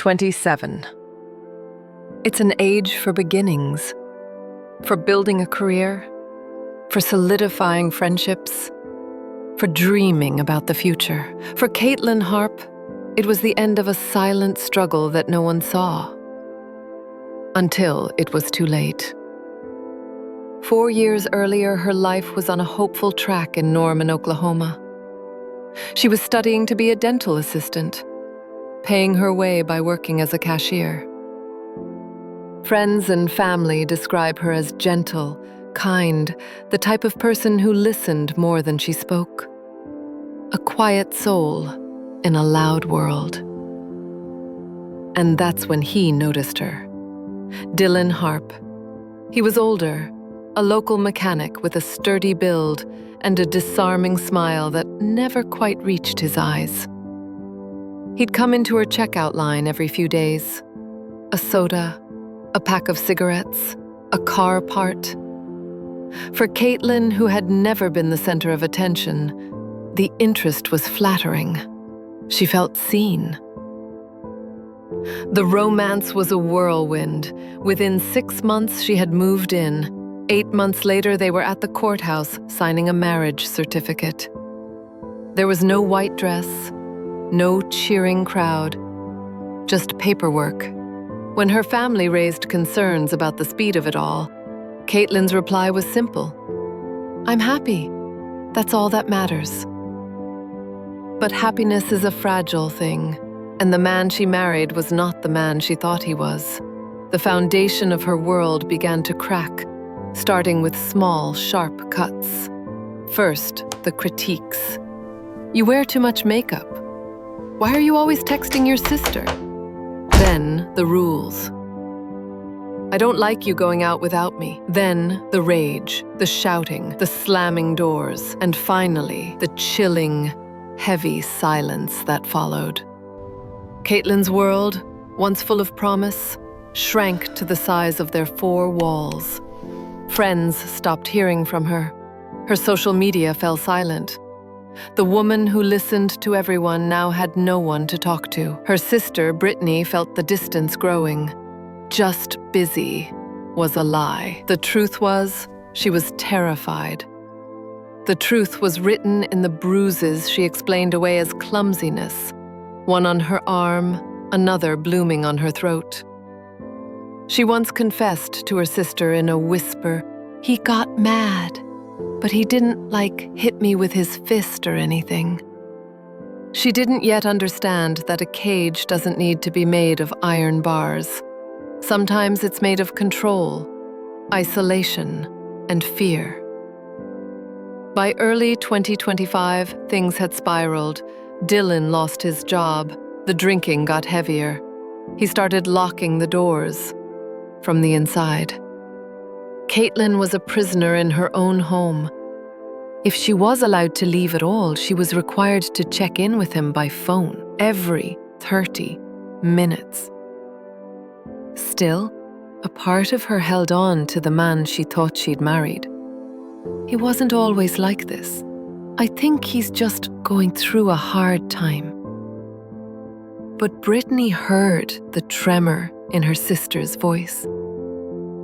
27. It's an age for beginnings, for building a career, for solidifying friendships, for dreaming about the future. For Katlyn Harp, it was the end of a silent struggle that no one saw. Until it was too late. 4 years earlier, her life was on a hopeful track in Norman, Oklahoma. She was studying to be a dental assistant, paying her way by working as a cashier. Friends and family describe her as gentle, kind, the type of person who listened more than she spoke. A quiet soul in a loud world. And that's when he noticed her. Katlyn Harp. He was older, a local mechanic with a sturdy build and a disarming smile that never quite reached his eyes. He'd come into her checkout line every few days. A soda, a pack of cigarettes, a car part. For Katlyn, who had never been the center of attention, the interest was flattering. She felt seen. The romance was a whirlwind. Within 6 months, she had moved in. 8 months later, they were at the courthouse signing a marriage certificate. There was no white dress, no cheering crowd, just paperwork. When her family raised concerns about the speed of it all, Katlyn's reply was simple. "I'm happy. That's all that matters." But happiness is a fragile thing, and the man she married was not the man she thought he was. The foundation of her world began to crack, starting with small, sharp cuts. First, the critiques. "You wear too much makeup. Why are you always texting your sister?" Then, the rules. "I don't like you going out without me." Then, the rage, the shouting, the slamming doors, and finally, the chilling, heavy silence that followed. Katlyn's world, once full of promise, shrank to the size of their 4 walls. Friends stopped hearing from her. Her social media fell silent. The woman who listened to everyone now had no one to talk to. Her sister, Brittany, felt the distance growing. Just busy was a lie. The truth was, she was terrified. The truth was written in the bruises she explained away as clumsiness, one on her arm, another blooming on her throat. She once confessed to her sister in a whisper, "He got mad, but he didn't, hit me with his fist or anything." She didn't yet understand that a cage doesn't need to be made of iron bars. Sometimes it's made of control, isolation, and fear. By early 2025, things had spiraled. Dylan lost his job. The drinking got heavier. He started locking the doors from the inside. Katlyn was a prisoner in her own home. If she was allowed to leave at all, she was required to check in with him by phone every 30 minutes. Still, a part of her held on to the man she thought she'd married. He wasn't always like this. "I think he's just going through a hard time." But Brittany heard the tremor in her sister's voice.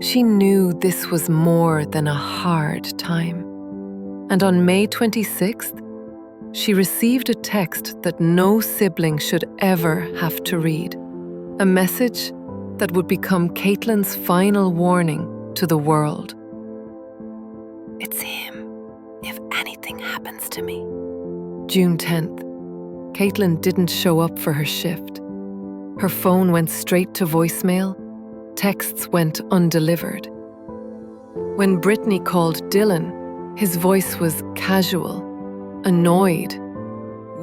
She knew this was more than a hard time. And on May 26th, she received a text that no sibling should ever have to read. A message that would become Katlyn's final warning to the world. "It's him, if anything happens to me." June 10th, Katlyn didn't show up for her shift. Her phone went straight to voicemail. Texts went undelivered. When Brittany called Dylan, his voice was casual, annoyed.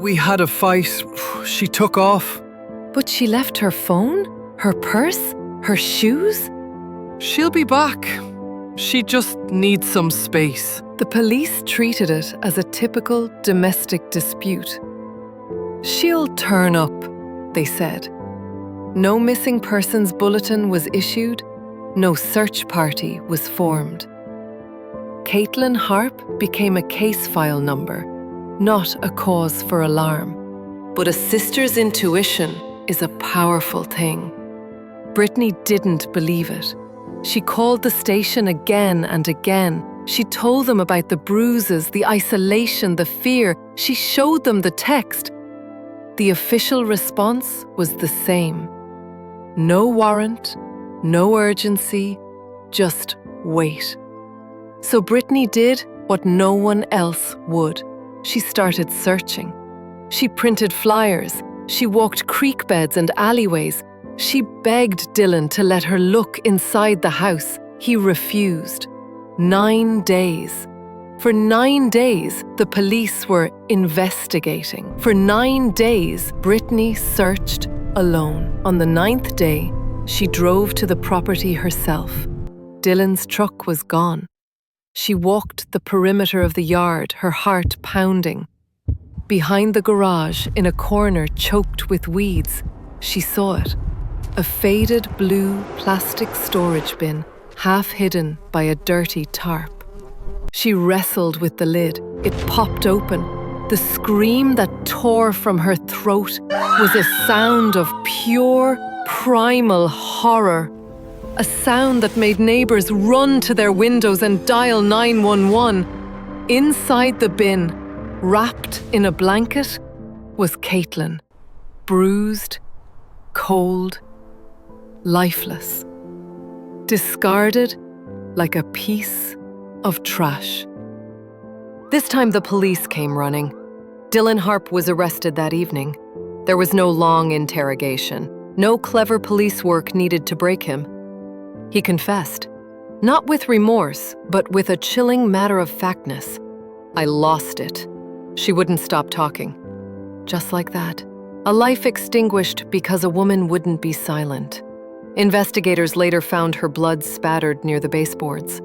"We had a fight. She took off." But she left her phone, her purse, her shoes? "She'll be back. She just needs some space." The police treated it as a typical domestic dispute. "She'll turn up," they said. No missing persons bulletin was issued, no search party was formed. Katlyn Harp became a case file number, not a cause for alarm. But a sister's intuition is a powerful thing. Brittany didn't believe it. She called the station again and again. She told them about the bruises, the isolation, the fear. She showed them the text. The official response was the same. No warrant, no urgency, just wait. So Brittany did what no one else would. She started searching. She printed flyers. She walked creek beds and alleyways. She begged Dylan to let her look inside the house. He refused. 9 days. For 9 days, the police were investigating. For 9 days, Brittany searched alone. On the 9th day, she drove to the property herself. Dylan's truck was gone. She walked the perimeter of the yard, her heart pounding. Behind the garage, in a corner choked with weeds, she saw it. A faded blue plastic storage bin, half hidden by a dirty tarp. She wrestled with the lid. It popped open. The scream that tore from her throat was a sound of pure, primal horror. A sound that made neighbors run to their windows and dial 911. Inside the bin, wrapped in a blanket, was Katlyn, bruised, cold, lifeless, discarded like a piece of trash. This time the police came running. Katlyn Harp was arrested that evening. There was no long interrogation, no clever police work needed to break him. He confessed, not with remorse, but with a chilling matter-of-factness. I lost it. She wouldn't stop talking. Just like that. A life extinguished because a woman wouldn't be silent. Investigators later found her blood spattered near the baseboards.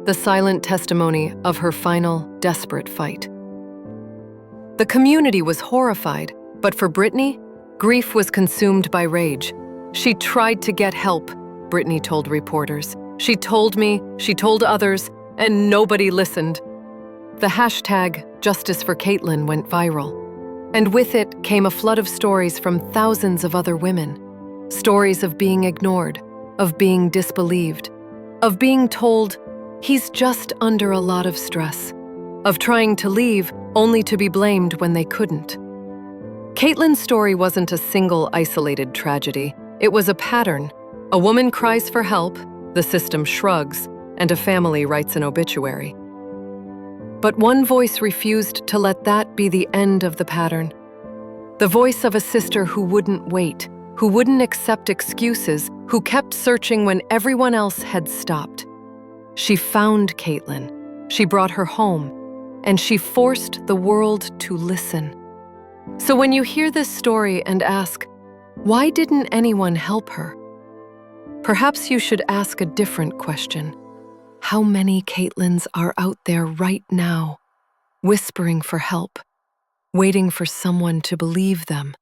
The silent testimony of her final, desperate fight. The community was horrified, but for Brittany, grief was consumed by rage. She tried to get help, Brittany told reporters. She told me, she told others, and nobody listened. The hashtag Justice for Katlyn went viral, and with it came a flood of stories from thousands of other women. Stories of being ignored, of being disbelieved, of being told, he's just under a lot of stress, of trying to leave only to be blamed when they couldn't. Katlyn's story wasn't a single isolated tragedy. It was a pattern. A woman cries for help, the system shrugs, and a family writes an obituary. But one voice refused to let that be the end of the pattern. The voice of a sister who wouldn't wait, who wouldn't accept excuses, who kept searching when everyone else had stopped. She found Katlyn. She brought her home, and she forced the world to listen. So when you hear this story and ask, why didn't anyone help her? Perhaps you should ask a different question. How many Katlyns are out there right now, whispering for help, waiting for someone to believe them?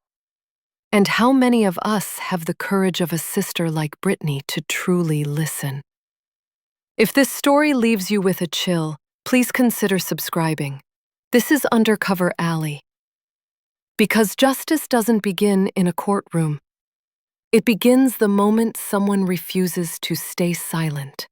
And how many of us have the courage of a sister like Brittany to truly listen? If this story leaves you with a chill, please consider subscribing. This is Undercover Alley. Because justice doesn't begin in a courtroom. It begins the moment someone refuses to stay silent.